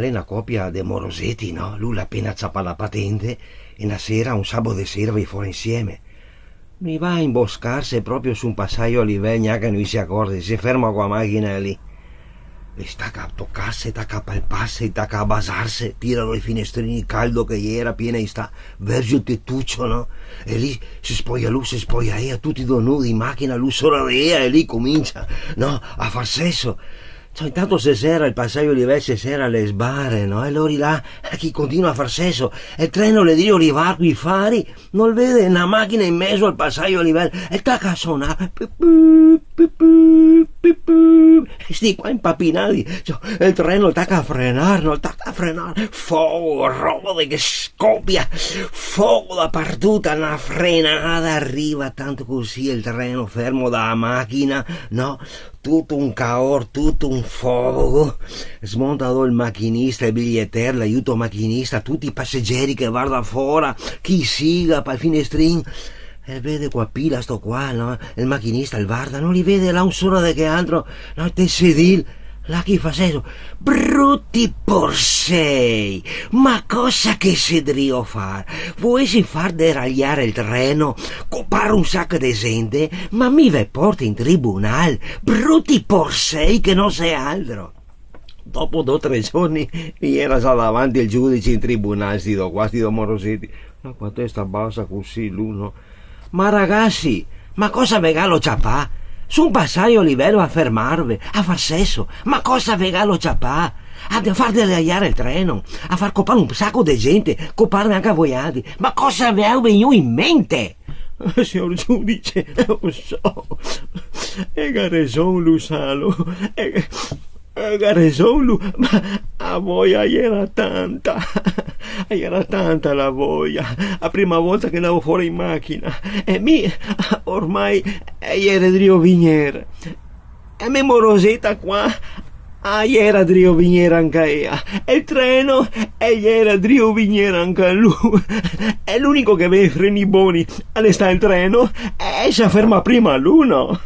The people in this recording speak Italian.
è una coppia de morosetti, no? Lui appena zappa la patente e una sera, un sabato di sera, vi fuori insieme. Mi va a imboscarsi proprio su un passaggio a livello, neanche lui si accorge, si ferma con la macchina lì. E stacca a toccarsi, stacca a palparsi, stacca a basarsi, tirano i finestrini caldo che era, piena di sta verso il tettuccio, no? E lì si spoglia lui, si spoglia ea, tutti due nudi in macchina, lui solo ea, e lì comincia, no? A far sesso. Cioè, intanto se sera il passaggio di Ves, se sera le sbarre, no? E loro là, chi continua a far sesso, e il treno le dio rivarco i fari, non vede una macchina in mezzo al passaggio a livello, e tacca a suonare, e sti qua impapinati, cioè, il treno tacca a frenare, no? Tacca a frenare, fuoco, roba che scoppia, fuoco da partuta, una frenata arriva, tanto così il treno fermo dalla macchina, no? Tutto un caos, tutto un fuoco, smontano il macchinista, il bigliettiere, l'aiuto macchinista, tutti i passeggeri che guardano fuori, chi siga per il finestrino, e vede qua pila sto qua, no? Il macchinista, il guarda, non li vede là un solo di che altro, no? Te sedil, là chi fa sesso, brutti porsei, ma cosa che si drio far? Vuoi far deragliare il treno, copare un sacco di gente, ma mi ve porta in tribunale, brutti porsei che non sei altro. Dopo 2 o 3 giorni mi era già davanti il giudice in tribunale, sti do morosetti, ma qua testa bassa così l'uno. Ma ragazzi, ma cosa vegalo ciapà? Su un passaggio a livello a fermarvi, a far sesso, ma cosa vegalo ciapà? A far deragliare il treno, a far copare un sacco di gente, coparne anche a voi altri, ma cosa vi è venuto in mente? Signor giudice, non so, e ragione Lusalo, e ragione Lu, ma la voglia era tanta la voglia, la prima volta che andavo fuori in macchina, e mi ormai era Drio Vigniera, e me morosetta qua, era Drio Vigniera anche ea, e il treno, era Drio Vigniera anche lui, è l'unico che vede i freni buoni, sta il treno, e si ferma prima l'uno.